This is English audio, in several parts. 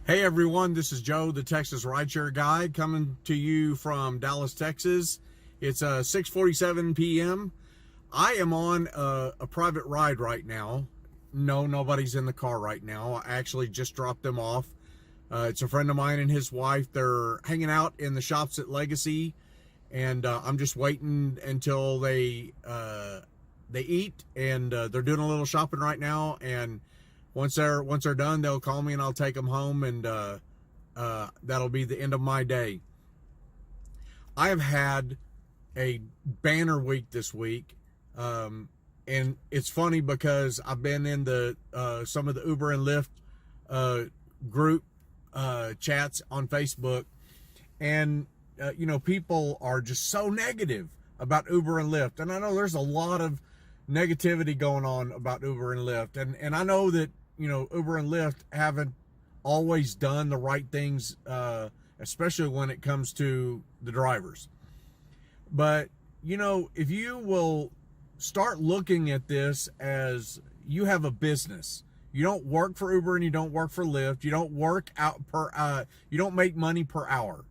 Hey everyone, this is Joe, the Texas Rideshare Guy, coming to you from Dallas, Texas. It's 6:47 p.m. I am on a private ride right now. No, nobody's in the car right now. I actually just dropped them off. It's a friend of mine and his wife. They're hanging out in the shops at Legacy, and I'm just waiting until they eat, and they're doing a little shopping right now. And once they're done, they'll call me and I'll take them home, and that'll be the end of my day. I have had a banner week this week, and it's funny because I've been in the some of the Uber and Lyft group chats on Facebook, and people are just so negative about Uber and Lyft, and I know there's a lot of negativity going on about Uber and Lyft, and I know that Uber and Lyft haven't always done the right things, especially when it comes to the drivers. But, if you will start looking at this as you have a business, you don't work for Uber and you don't work for Lyft, you don't work out you don't make money per hour.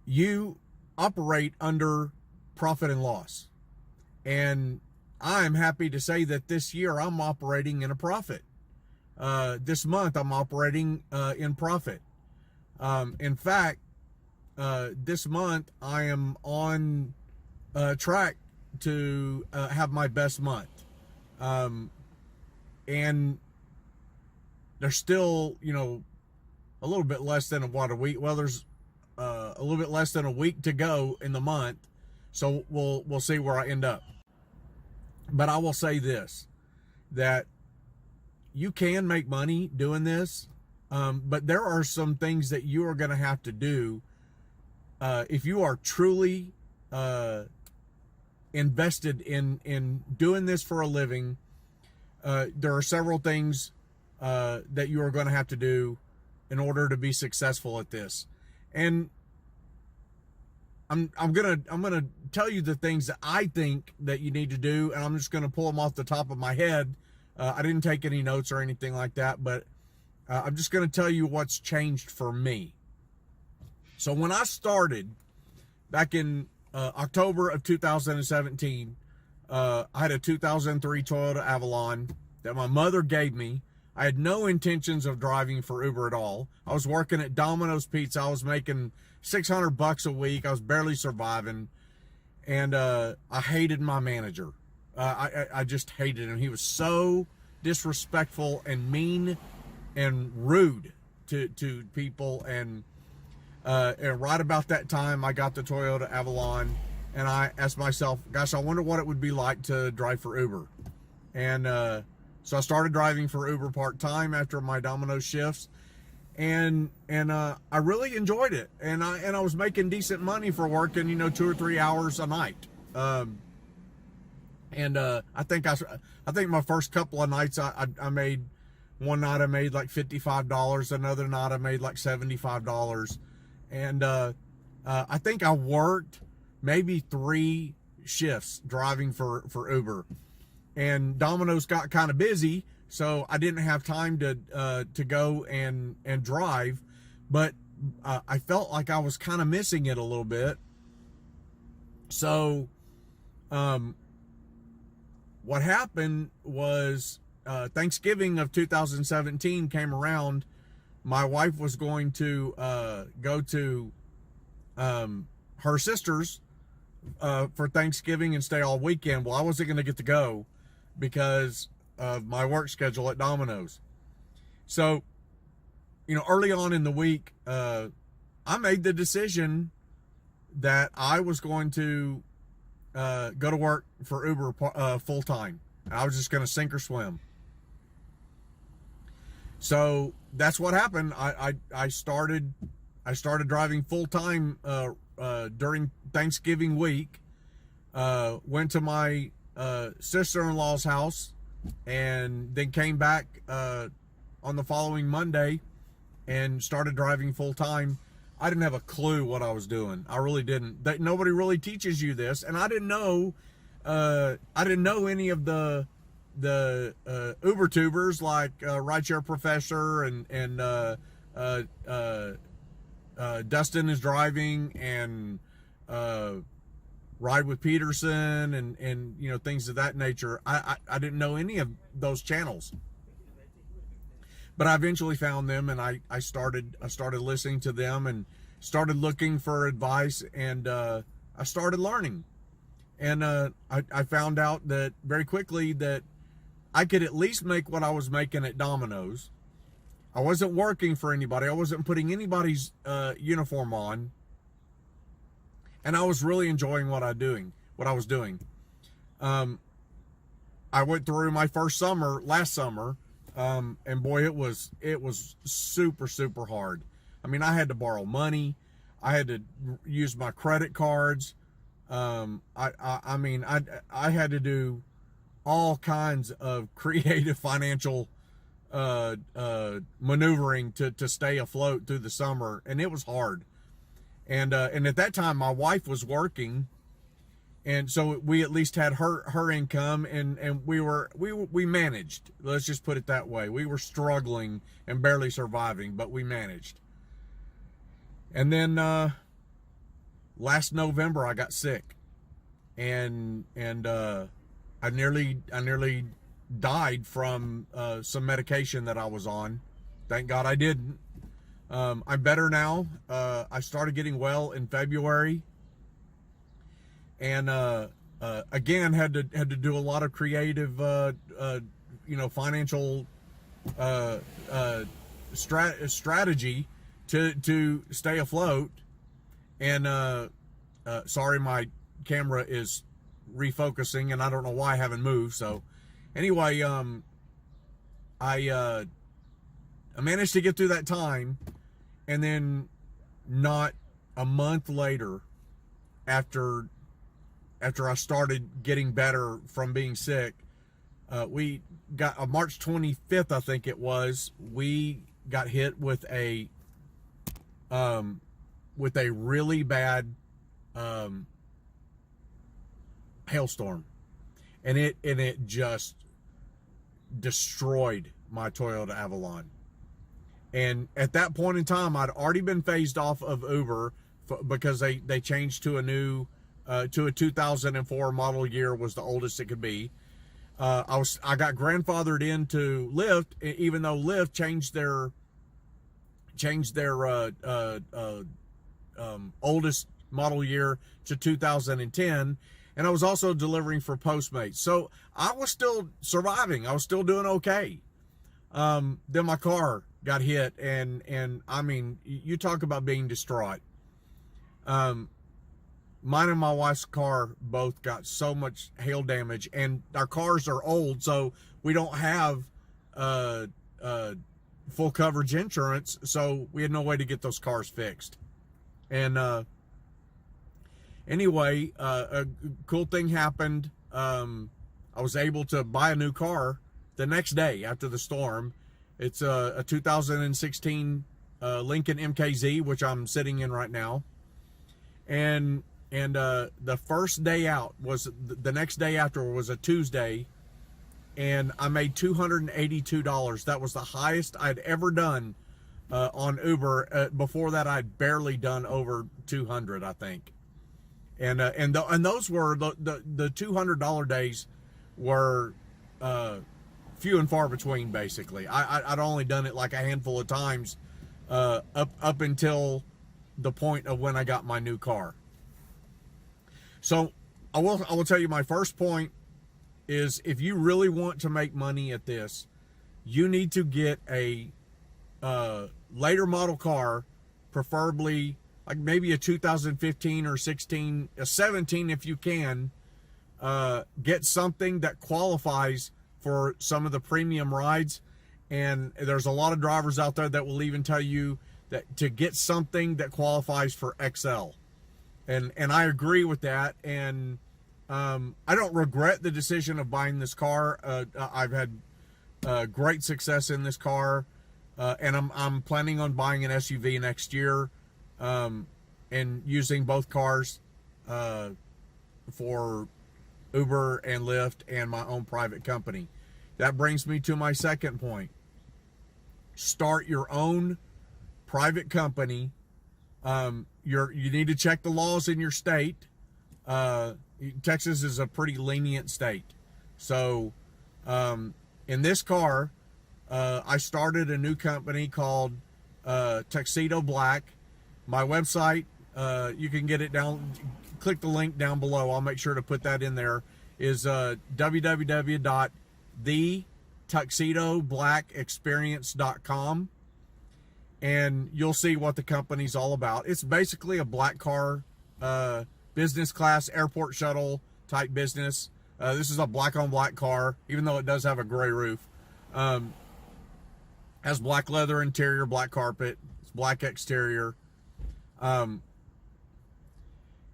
You operate under profit and loss. And I'm happy to say that this year I'm operating in a profit. This month I'm operating in profit. In fact, this month I am on track to have my best month. And there's still, a little bit less than a week. Well, there's a little bit less than a week to go in the month. So we'll see where I end up. But I will say this, that you can make money doing this, but there are some things that you are going to have to do if you are truly invested in doing this for a living. There are several things that you are going to have to do in order to be successful at this. And I'm gonna tell you the things that I think that you need to do, and I'm just gonna pull them off the top of my head. I didn't take any notes or anything like that, but I'm just gonna tell you what's changed for me. So when I started back in October of 2017, I had a 2003 Toyota Avalon that my mother gave me. I had no intentions of driving for Uber at all. I was working at Domino's Pizza. I was making $600 a week. I was barely surviving, and I hated my manager. I just hated him. He was so disrespectful and mean and rude to people. And right about that time, I got the Toyota Avalon, and I asked myself, gosh, I wonder what it would be like to drive for Uber. And so I started driving for Uber part-time after my Domino's shifts. And I really enjoyed it, and I was making decent money for working 2 or 3 hours a night. I think my first couple of nights I made, one night I made like $55, another night I made like $75, and I think I worked maybe 3 shifts driving for Uber, and Domino's got kind of busy. So I didn't have time to go and drive, but I felt like I was kind of missing it a little bit. So what happened was Thanksgiving of 2017 came around. My wife was going to go to her sister's for Thanksgiving and stay all weekend. Well, I wasn't going to get to go because of my work schedule at Domino's. So, early on in the week, I made the decision that I was going to go to work for Uber full time. I was just going to sink or swim. So that's what happened. I started driving full time during Thanksgiving week. Went to my sister-in-law's house, and then came back on the following Monday and started driving full time. I didn't have a clue what I was doing. I really didn't. Nobody really teaches you this, and I didn't know any of the Uber tubers like Rideshare Professor and Dustin is driving, and Ride with Peterson, and you know, things of that nature. I didn't know any of those channels, but I eventually found them, and I started listening to them and started looking for advice, and I started learning, and I found out that very quickly that I could at least make what I was making at Domino's. I wasn't working for anybody. I wasn't putting anybody's uniform on, and I was really enjoying what I was doing. I went through my first summer last summer, and boy, it was super, super hard. I mean, I had to borrow money. I had to use my credit cards. I mean, I had to do all kinds of creative financial maneuvering to stay afloat through the summer, and it was hard. And at that time, my wife was working, and so we at least had her income, and we managed. Let's just put it that way. We were struggling and barely surviving, but we managed. And then last November, I got sick, and I nearly died from some medication that I was on. Thank God I didn't. I'm better now. I started getting well in February, and again had to do a lot of creative, financial strategy to stay afloat. And sorry, my camera is refocusing, and I don't know why I haven't moved. So anyway, I managed to get through that time, and then not a month later, after I started getting better from being sick, we got March 25th, I think it was, we got hit with a really bad hailstorm, and it just destroyed my Toyota Avalon. And at that point in time, I'd already been phased off of Uber because they changed to a new to a 2004 model year was the oldest it could be. I got grandfathered into Lyft, even though Lyft changed their oldest model year to 2010, and I was also delivering for Postmates, so I was still surviving. I was still doing okay. Then my car got hit, and I mean, you talk about being distraught. Mine and my wife's car both got so much hail damage, and our cars are old, so we don't have full coverage insurance, so we had no way to get those cars fixed. And anyway, a cool thing happened. I was able to buy a new car the next day after the storm. It's a 2016 Lincoln MKZ, which I'm sitting in right now. And the first day out was the next day after was a Tuesday, and I made $282. That was the highest I'd ever done on Uber. Before that, I'd barely done over 200, I think. And those were the $200 days were few and far between. Basically, I'd only done it like a handful of times up until the point of when I got my new car. So I will tell you, my first point is, if you really want to make money at this, you need to get a later model car, preferably like maybe a 2015 or 16, a 17 if you can. Get something that qualifies for some of the premium rides, and there's a lot of drivers out there that will even tell you that to get something that qualifies for XL. And I agree with that, and I don't regret the decision of buying this car. I've had great success in this car, and I'm planning on buying an SUV next year, and using both cars for Uber and Lyft and my own private company. That brings me to my second point. Start your own private company. You need to check the laws in your state. Texas is a pretty lenient state. So in this car, I started a new company called Tuxedo Black. My website, you can get it down, click the link down below. I'll make sure to put that in there, is www.thetuxedoblackexperience.com. And you'll see what the company's all about. It's basically a black car, business class airport shuttle type business. This is a black on black car, even though it does have a gray roof. Has black leather interior, black carpet, it's black exterior.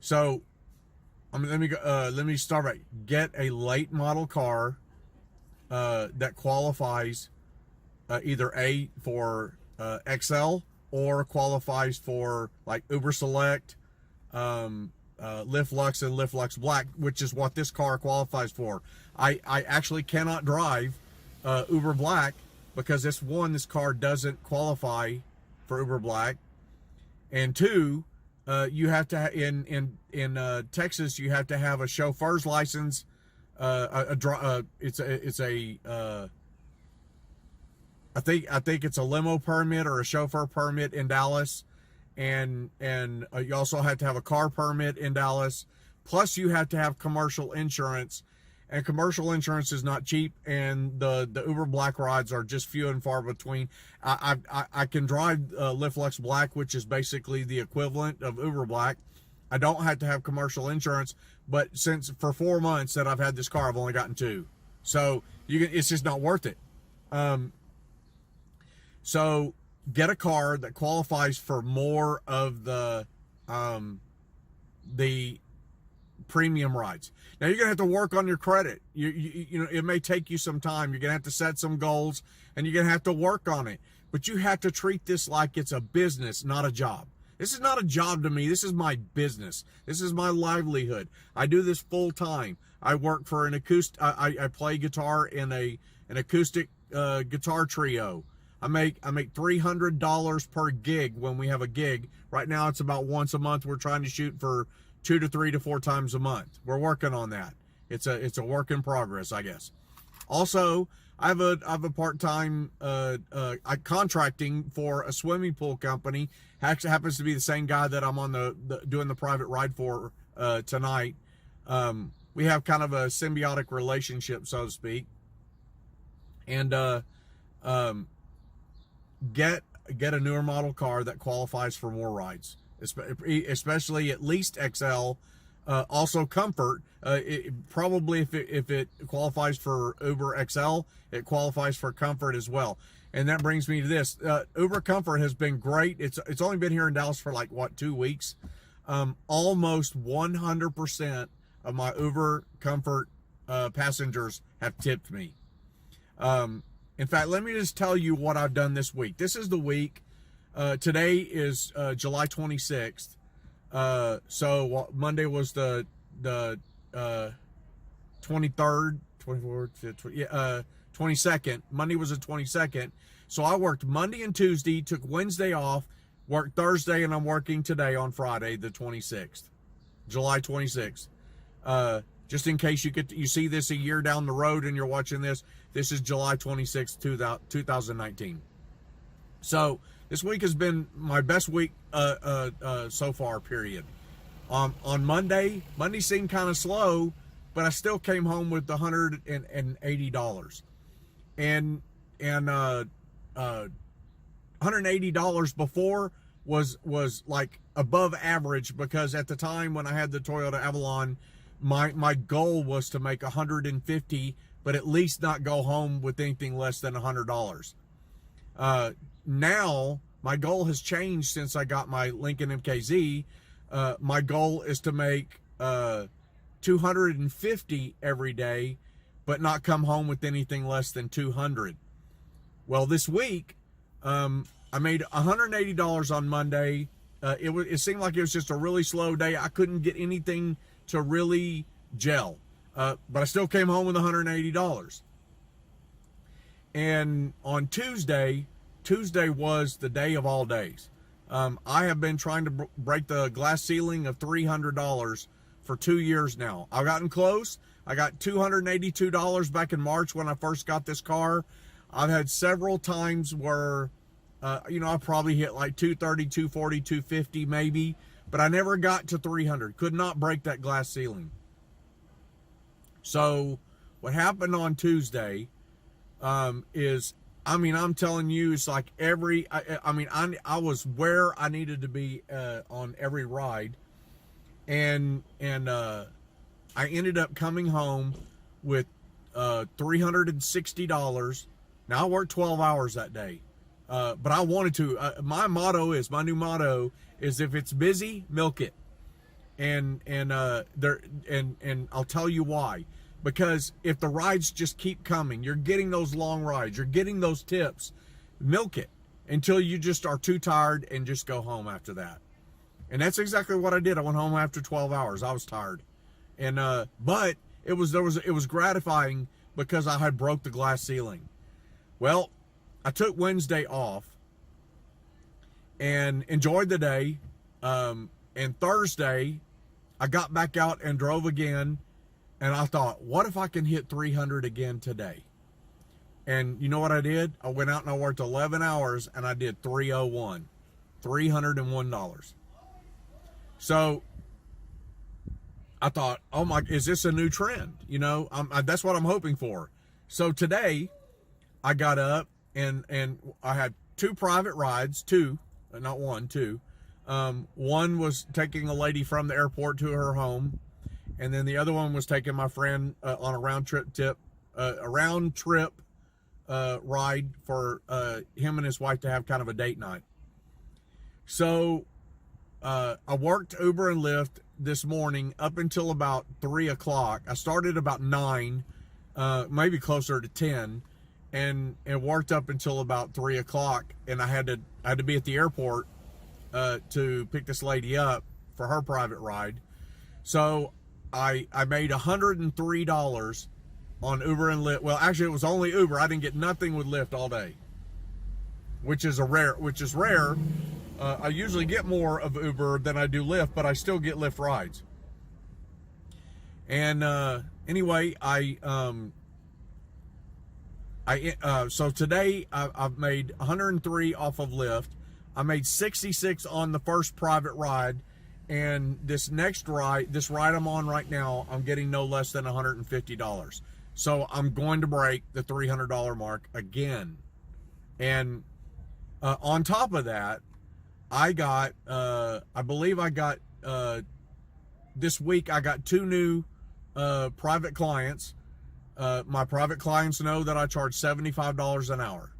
So let me start right. Get a late model car that qualifies either A for XL or qualifies for like Uber Select, Lyft Lux and Lyft Lux Black, which is what this car qualifies for. I actually cannot drive Uber Black because this car doesn't qualify for Uber Black, and two, you have to in Texas you have to have a chauffeur's license. I think it's a limo permit or a chauffeur permit in Dallas, and you also have to have a car permit in Dallas. Plus, you have to have commercial insurance, and commercial insurance is not cheap. And the Uber Black rides are just few and far between. I can drive Lyft Lux Black, which is basically the equivalent of Uber Black. I don't have to have commercial insurance, but since for 4 months that I've had this car, I've only gotten 2. So it's just not worth it. So get a car that qualifies for more of the premium rides. Now you're gonna have to work on your credit. You know, it may take you some time. You're gonna have to set some goals, and you're gonna have to work on it. But you have to treat this like it's a business, not a job. This is not a job to me. This is my business. This is my livelihood. I do this full time. I work for an acoustic. I play guitar in an acoustic guitar trio. I make $300 per gig when we have a gig. Right now it's about once a month. We're trying to shoot for 2 to 3 to 4 times a month. We're working on that. It's a work in progress, I guess. Also, I have a part-time contracting for a swimming pool company. Actually happens to be the same guy that I'm on doing the private ride for tonight. We have kind of a symbiotic relationship, so to speak. And get a newer model car that qualifies for more rides, especially at least XL. Also Comfort. Probably if it qualifies for Uber XL, it qualifies for Comfort as well. And that brings me to this. Uber Comfort has been great. It's only been here in Dallas for like, what, 2 weeks? Almost 100% of my Uber Comfort passengers have tipped me. In fact, let me just tell you what I've done this week. This is the week. Today is July 26th. So Monday was the 23rd, 24th, 22nd. Monday was the 22nd. So I worked Monday and Tuesday, took Wednesday off, worked Thursday, and I'm working today on Friday, the 26th, July 26th. Just in case you see this a year down the road and you're watching this, this is July 26th, 2019. So this week has been my best week so far, period. On Monday seemed kind of slow, but I still came home with $180. And $180 before was like above average, because at the time when I had the Toyota Avalon, my goal was to make $150, but at least not go home with anything less than $100. Now my goal has changed since I got my Lincoln MKZ. My goal is to make $250 every day, but not come home with anything less than $200. Well, this week, I made $180 on Monday. It seemed like it was just a really slow day. I couldn't get anything to really gel, but I still came home with $180. And on Tuesday was the day of all days. I have been trying to break the glass ceiling of $300 for 2 years now. I've gotten close. I got $282 back in March when I first got this car. I've had several times where, I probably hit like 230, 240, 250 maybe, but I never got to 300. Could not break that glass ceiling. So what happened on Tuesday is, I'm telling you, it's like I was where I needed to be on every ride, and I ended up coming home with $360. Now I worked 12 hours that day, but I wanted to. My new motto is, if it's busy, milk it, and I'll tell you why. Because if the rides just keep coming, you're getting those long rides, you're getting those tips, milk it until you just are too tired and just go home after that. And that's exactly what I did. I went home after 12 hours. I was tired. And but it was gratifying because I had broke the glass ceiling. Well, I took Wednesday off and enjoyed the day. And Thursday I got back out and drove again. And I thought, what if I can hit 300 again today? And you know what I did? I went out and I worked 11 hours and I did $301. So I thought, oh my, is this a new trend? That's what I'm hoping for. So today I got up and I had two private rides, two. One was taking a lady from the airport to her home. And then the other one was taking my friend on a round trip ride for him and his wife to have kind of a date night. So I worked Uber and Lyft this morning up until about 3 o'clock. I started about 9, maybe closer to 10, and worked up until about 3 o'clock. And I had to be at the airport to pick this lady up for her private ride. So I made $103 on Uber and Lyft. Well, actually, it was only Uber. I didn't get nothing with Lyft all day, which is rare. I usually get more of Uber than I do Lyft, but I still get Lyft rides. And anyway, so today I've made 103 off of Lyft. I made 66 on the first private ride. And this ride I'm on right now, I'm getting no less than $150. So I'm going to break the $300 mark again. And on top of that, I got, this week I got 2 new private clients. My private clients know that I charge $75 an hour.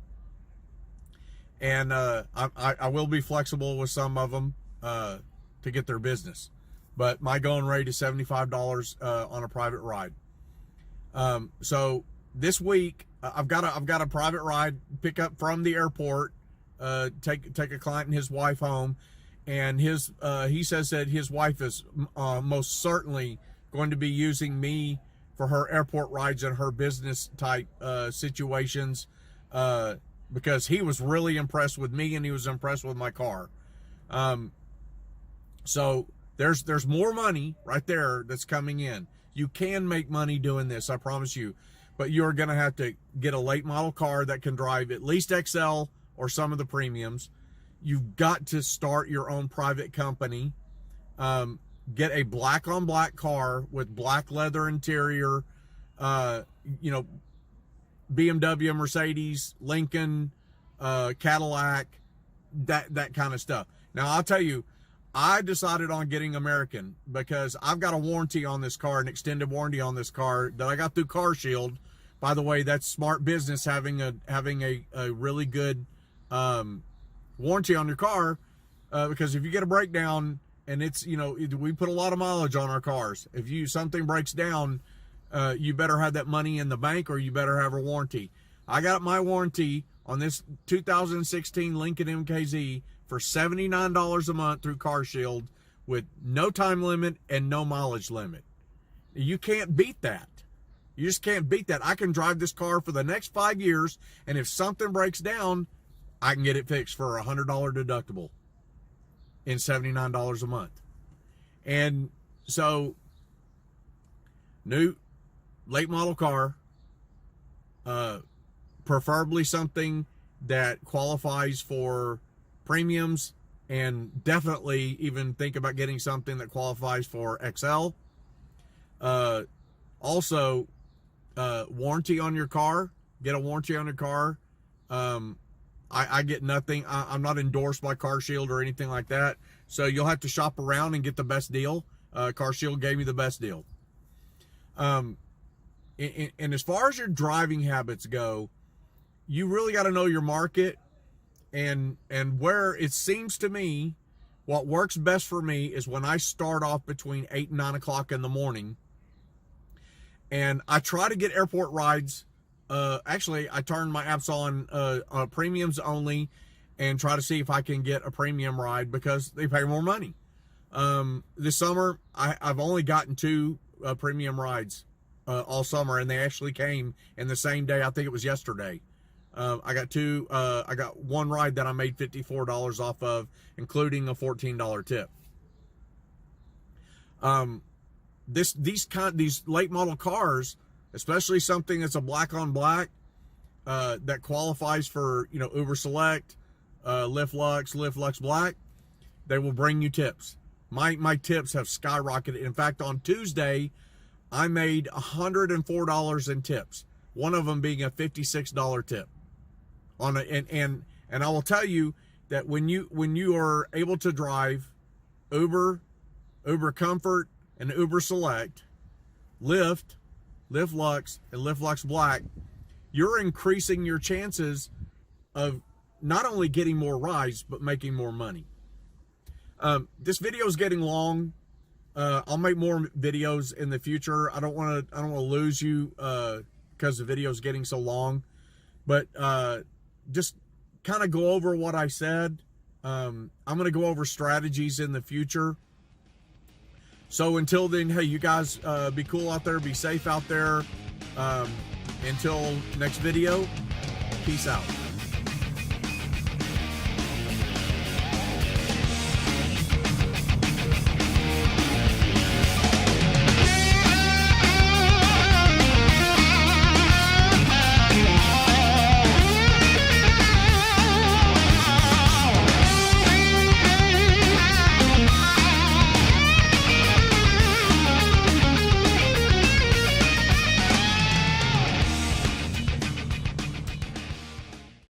And I will be flexible with some of them to get their business, but my going rate is $75 on a private ride. So this week I've got a private ride pick up from the airport, take a client and his wife home, and he says that his wife is most certainly going to be using me for her airport rides and her business type situations, because he was really impressed with me and he was impressed with my car. So there's more money right there that's coming in. You can make money doing this, I promise you, but you're going to have to get a late model car that can drive at least XL or some of the premiums. You've got to start your own private company. Get a black on black car with black leather interior, BMW, Mercedes, Lincoln, Cadillac, that kind of stuff. Now I'll tell you, I decided on getting American because I've got a warranty on this car, an extended warranty on this car that I got through CarShield. By the way, that's smart business, having a really good warranty on your car, because if you get a breakdown, and it's, we put a lot of mileage on our cars. If something breaks down, you better have that money in the bank, or you better have a warranty. I got my warranty on this 2016 Lincoln MKZ for $79 a month through CarShield, with no time limit and no mileage limit. You can't beat that. You just can't beat that. I can drive this car for the next 5 years, and if something breaks down, I can get it fixed for a $100 deductible in $79 a month. And so, new late model car, preferably something that qualifies for premiums, and definitely even think about getting something that qualifies for XL. Also, warranty on your car. Get a warranty on your car. I get nothing. I'm not endorsed by CarShield or anything like that. So you'll have to shop around and get the best deal. CarShield gave me the best deal. And as far as your driving habits go, you really got to know your market and where it seems to me what works best for me is when I start off between 8 and 9 o'clock in the morning. And I try to get airport rides. Actually, I turn my apps on premiums only and try to see if I can get a premium ride because they pay more money. This summer, I've only gotten 2 premium rides all summer, and they actually came in the same day. I think it was yesterday. I got 2. I got 1 ride that I made $54 off of, including a $14 tip. These late model cars, especially something that's a black on black, that qualifies for, Uber Select, Lyft Lux Black, they will bring you tips. My tips have skyrocketed. In fact, on Tuesday, I made $104 in tips. One of them being a $56 tip. And I will tell you that when you are able to drive Uber Comfort, and Uber Select, Lyft Lux, and Lyft Lux Black, you're increasing your chances of not only getting more rides, but making more money. This video is getting long. I'll make more videos in the future. I don't want to lose you because the video is getting so long. But just kind of go over what I said. I'm going to go over strategies in the future. So until then, hey, you guys be cool out there, be safe out there. Until next video, peace out.